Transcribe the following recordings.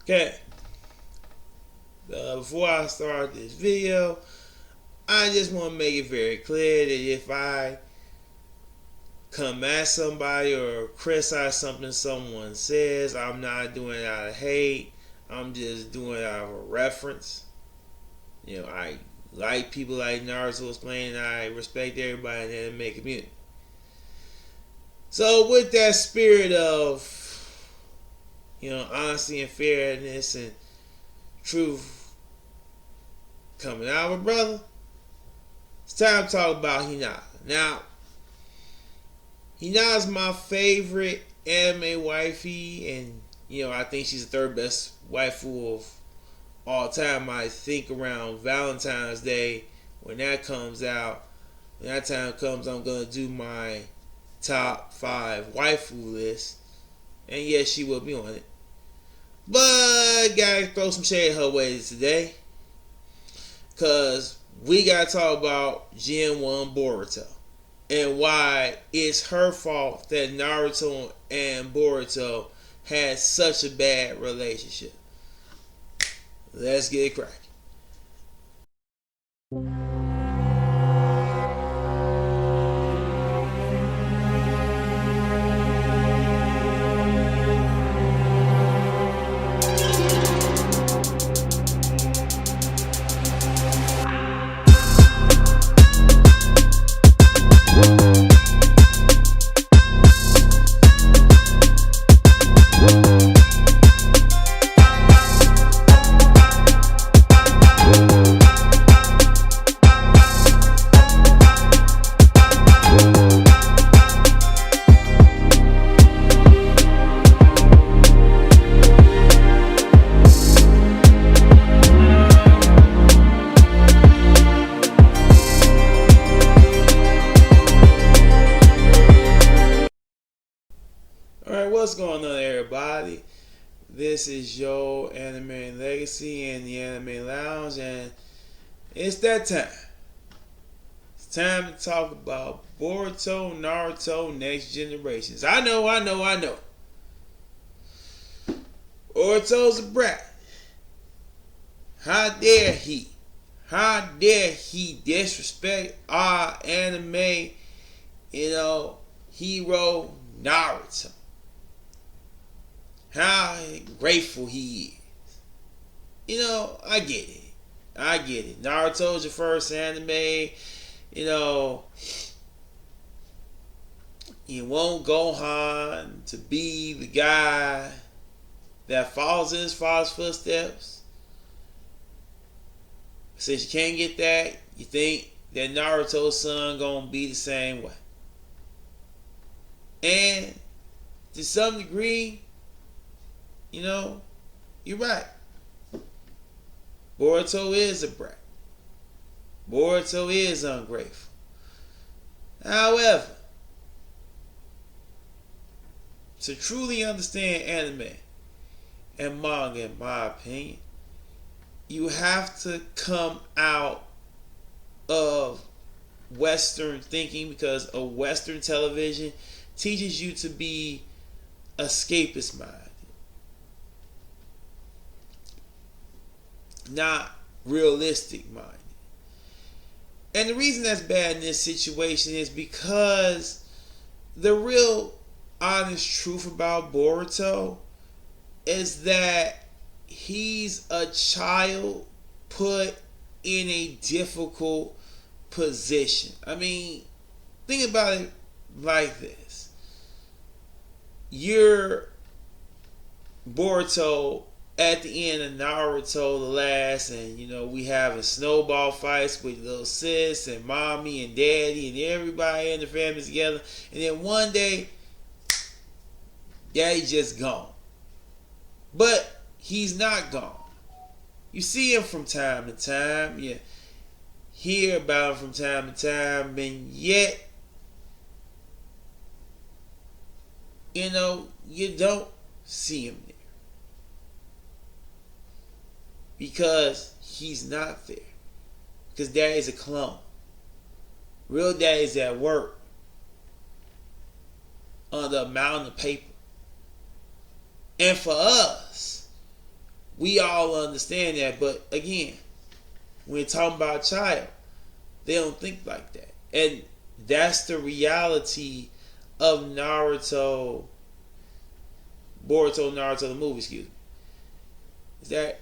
Okay, before I start this video, I just want to make it very clear that if I come at somebody or criticize something someone says, I'm not doing it out of hate. I'm just doing it out of a reference. I like people like Naruto was playing. I respect everybody in the anime community. So with that spirit of honesty and fairness and truth coming out of a brother, it's time to talk about Hinata. Now, Hinata's my favorite anime wifey, and I think she's the third best waifu of all time. I think around Valentine's Day, when that comes out, when that time comes, I'm gonna do my top 5 waifu list, and yes, she will be on it. But gotta throw some shade her way today, cause we gotta talk about Gen 1 Boruto and why it's her fault that Naruto and Boruto had such a bad relationship. Let's get it cracking. Alright, what's going on, everybody? This is your Anime Legacy in the Anime Lounge, and it's that time. It's time to talk about Boruto, Naruto, Next Generations. I know. Boruto's a brat. How dare he? How dare he disrespect our anime, hero Naruto? How grateful he is. I get it. Naruto's your first anime. You want Gohan to be the guy that follows in his father's footsteps. Since you can't get that, you think that Naruto's son gonna be the same way. And to some degree, you're right. Boruto is a brat. Boruto is ungrateful. However, to truly understand anime and manga, in my opinion, you have to come out of Western thinking, because a Western television teaches you to be escapist minded, not realistic minded. And the reason that's bad in this situation is because the real honest truth about Boruto is that he's a child put in a difficult position. I mean, think about it like this. You're Boruto at the end of Naruto the last, and we having snowball fights with little sis and mommy and daddy and everybody in the family together, and then one day daddy just gone. But he's not gone. You see him from time to time, you hear about him from time to time, and yet you don't see him there. Because he's not there. Because daddy's a clone. Real daddy's at work under a mountain of paper. And for us, We all understand that, but again, when you're talking about a child, they don't think like that. And that's the reality of Naruto the movie, excuse me. Is that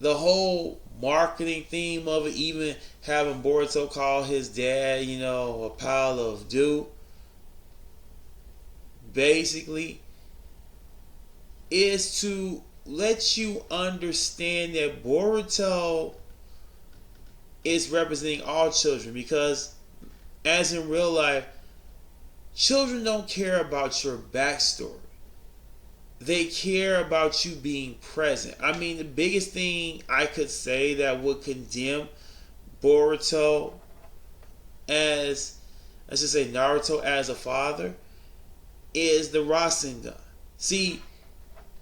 the whole marketing theme of it, even having Boruto call his dad, a pile of dew, basically, is to let you understand that Boruto is representing all children, because as in real life, children don't care about your backstory. They care about you being present. I mean, the biggest thing I could say that would condemn Boruto as, let's just say Naruto as a father, is the Rasengan. See,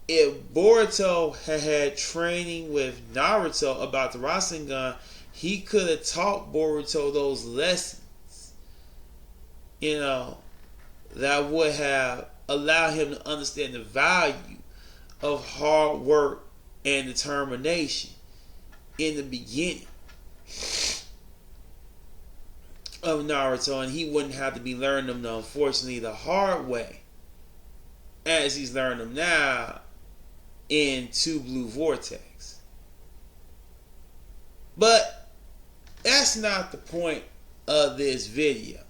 if Boruto had training with Naruto about the Rasengan, he could have taught Boruto those lessons, that would have allowed him to understand the value of hard work and determination in the beginning of Naruto, and he wouldn't have to be learning them, unfortunately, the hard way, as he's learning them now in Two Blue Vortex. But that's not the point of this video,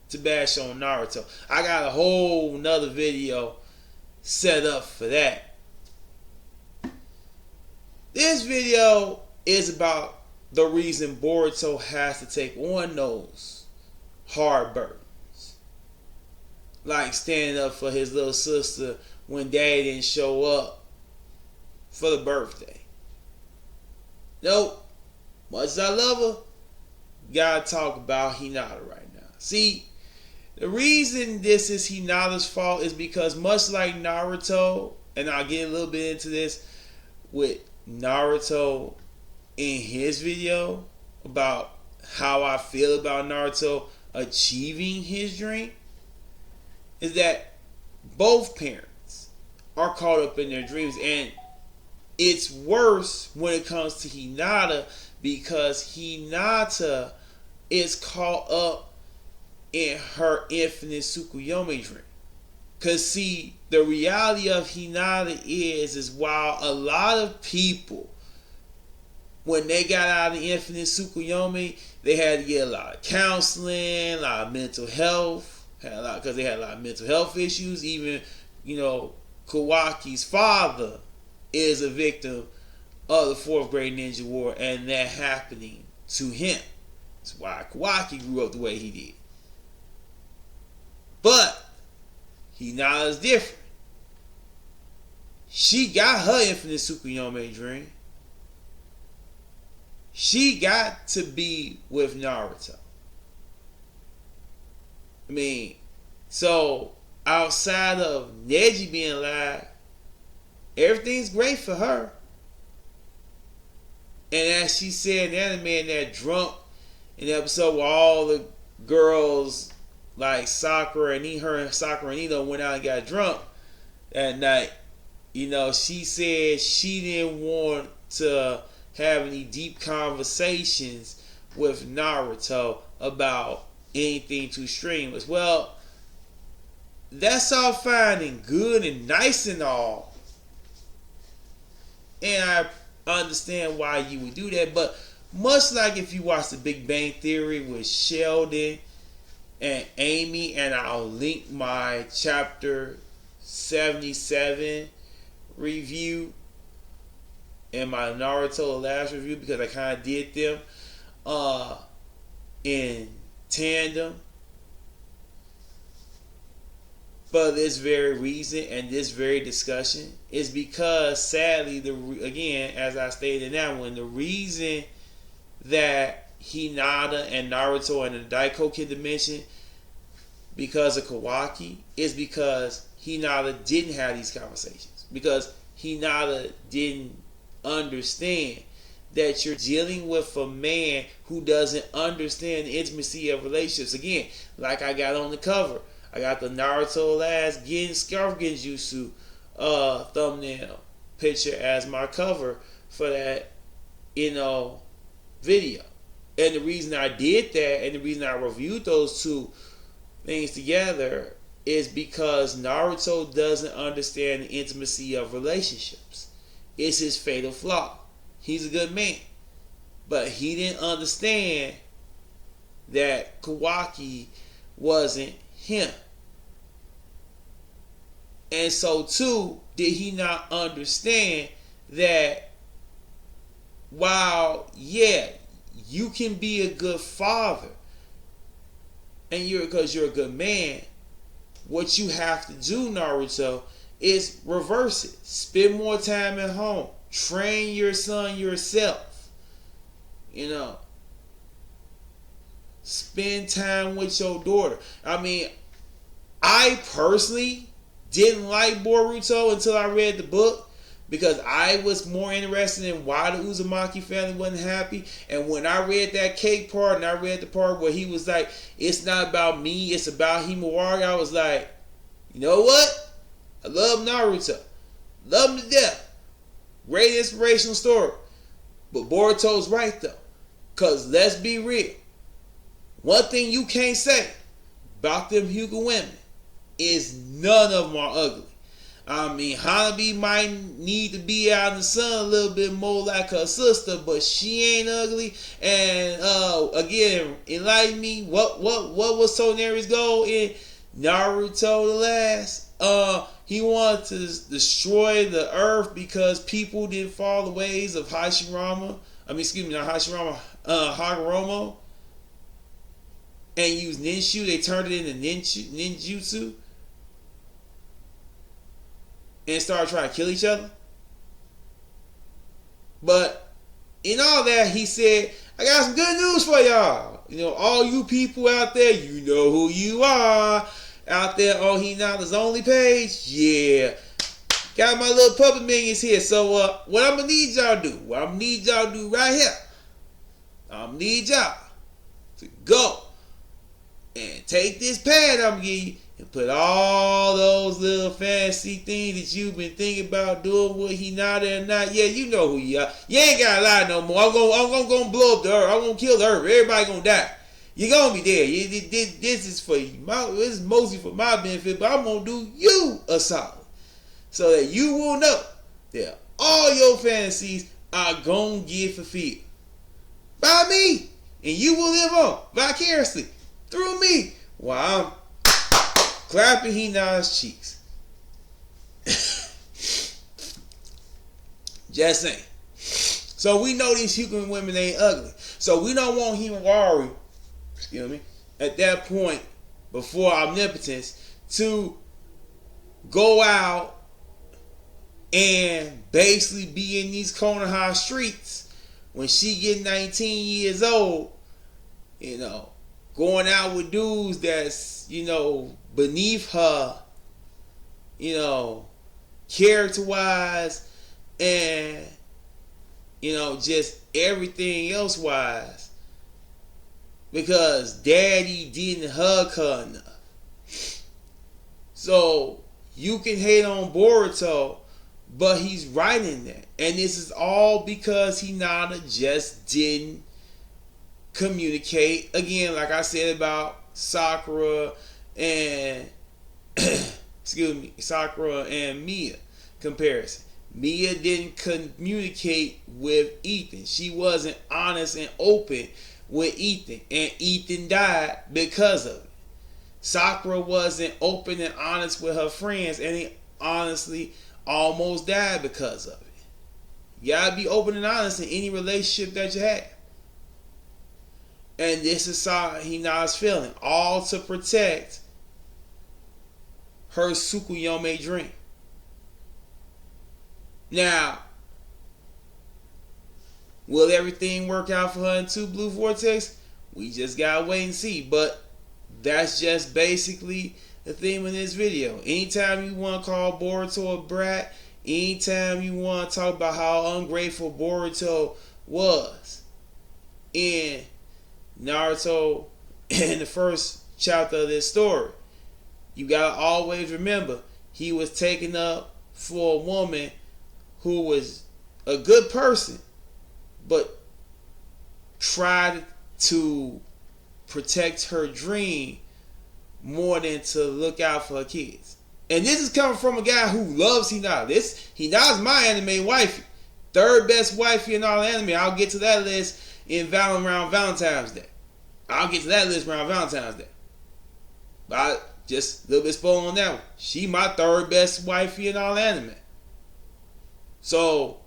to bash on Naruto. I got a whole nother video set up for that. This video is about the reason Boruto has to take on those hard burdens, like standing up for his little sister when Daddy didn't show up for the birthday. Nope. Much as I love her, gotta talk about Hinata right now. See, the reason this is Hinata's fault is because, much like Naruto, and I'll get a little bit into this with Naruto in his video about how I feel about Naruto achieving his dream, is that both parents are caught up in their dreams. And it's worse when it comes to Hinata, because Hinata is caught up in her infinite Tsukuyomi dream. Because see, the reality of Hinata is while a lot of people, when they got out of the infinite Tsukuyomi, they had to get a lot of counseling, a lot of mental health, because they had a lot of mental health issues. Even, Kawaki's father is a victim of the 4th grade ninja war, and that happening to him. That's why Kawaki grew up the way he did. But Hinata's different. She got her infinite Tsukuyomi dream. She got to be with Naruto. I mean, so outside of Neji being alive, everything's great for her. And as she said in the anime, in that drunk, in the episode where all the girls like Sakura and Ino went out and got drunk that night, she said she didn't want to have any deep conversations with Naruto about anything too strenuous. Well, that's all fine and good and nice and all, and I understand why you would do that. But much like if you watch The Big Bang Theory with Sheldon and Amy, and I'll link my chapter 77 review and my Naruto the last review, because I kind of did them in tandem for this very reason and this very discussion, is because sadly, again, as I stated in that one, the reason that Hinata and Naruto and the Daikoken dimension, because of Kawaki, is because Hinata didn't have these conversations. Because Hinata didn't understand that you're dealing with a man who doesn't understand the intimacy of relationships. Again, like I got on the cover, I got the Naruto last Scarf Genjutsu thumbnail picture as my cover for that, video. And the reason I did that and the reason I reviewed those two things together is because Naruto doesn't understand the intimacy of relationships. It's his fatal flaw. He's a good man. But he didn't understand that Kawaki wasn't him. And so too, did he not understand that while, yeah, you can be a good father and because you're a good man, what you have to do, Naruto, is reverse it. Spend more time at home. Train your son yourself. Spend time with your daughter. I mean, I personally didn't like Boruto until I read the book, because I was more interested in why the Uzumaki family wasn't happy. And when I read that cake part and I read the part where he was like, it's not about me, it's about Himawari, I was like, you know what? I love Naruto. Love him to death. Great inspirational story. But Boruto's right though. Because let's be real. One thing you can't say about them Hyuga women is none of them are ugly. I mean, Hanabi might need to be out in the sun a little bit more like her sister, but she ain't ugly. And again, enlighten me. What was Toneri's goal in Naruto the Last? He wanted to destroy the earth because people didn't follow the ways of Hashirama. Not Hashirama. Hagoromo. And use Ninshu. They turned it into ninjutsu. And started trying to kill each other. But in all that, he said, I got some good news for y'all. All you people out there, you know who you are. Out there on Hinata's only page. Yeah. Got my little puppet minions here. So what I'm going to need y'all to do, right here, I'm going to need y'all to go and take this pad I'm going to give you and put all those little fancy things that you've been thinking about doing with Hinata or not. Yeah, you know who you are. You ain't got to lie no more. I'm gonna blow up the earth. I'm going to kill the earth. Everybody going to die. You're going to be there. This is for you. This is mostly for my benefit, but I'm going to do you a solid. So that you will know that all your fantasies are going to get fulfilled by me. And you will live on vicariously through me while I'm clapping Hinata's cheeks. Just saying. So we know these Hyuga women ain't ugly. So we don't want Himawari, at that point, before omnipotence, to go out and basically be in these Konoha streets when she get 19 years old, going out with dudes that's, beneath her, character-wise and, just everything else-wise. Because daddy didn't hug her enough. So, you can hate on Boruto, but he's right in that. And this is all because Hinata just didn't communicate. Again, like I said about Sakura and Sakura and Mia comparison. Mia didn't communicate with Ethan. She wasn't honest and open with Ethan, and Ethan died because of it. Sakura wasn't open and honest with her friends, and he honestly almost died because of it. You gotta be open and honest in any relationship that you have. And this is Hinata's feeling, all to protect her Tsukuyomi dream. Now, will everything work out for her in 2 Blue Vortex? We just gotta wait and see. But that's just basically the theme of this video. Anytime you want to call Boruto a brat, anytime you want to talk about how ungrateful Boruto was in Naruto in the first chapter of this story, you gotta always remember he was taken up for a woman who was a good person, but tried to protect her dream more than to look out for her kids. And this is coming from a guy who loves Hinata. Hinata's my anime wifey. Third best wifey in all anime. I'll get to that list around Valentine's Day. I'll get to that list around Valentine's Day. But I just a little bit spoiled on that one. She my third best wifey in all anime. So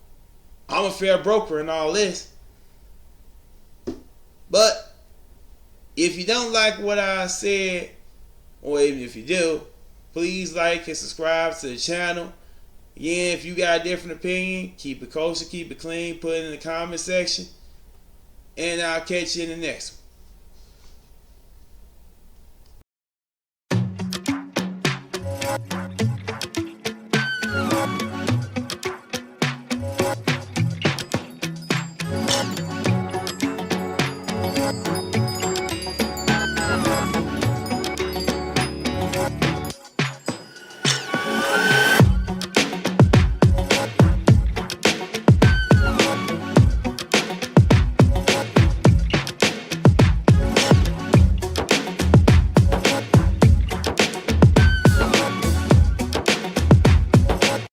I'm a fair broker in all this. But if you don't like what I said, or even if you do, please like and subscribe to the channel. Again, if you got a different opinion, keep it kosher, keep it clean, put it in the comment section. And I'll catch you in the next one.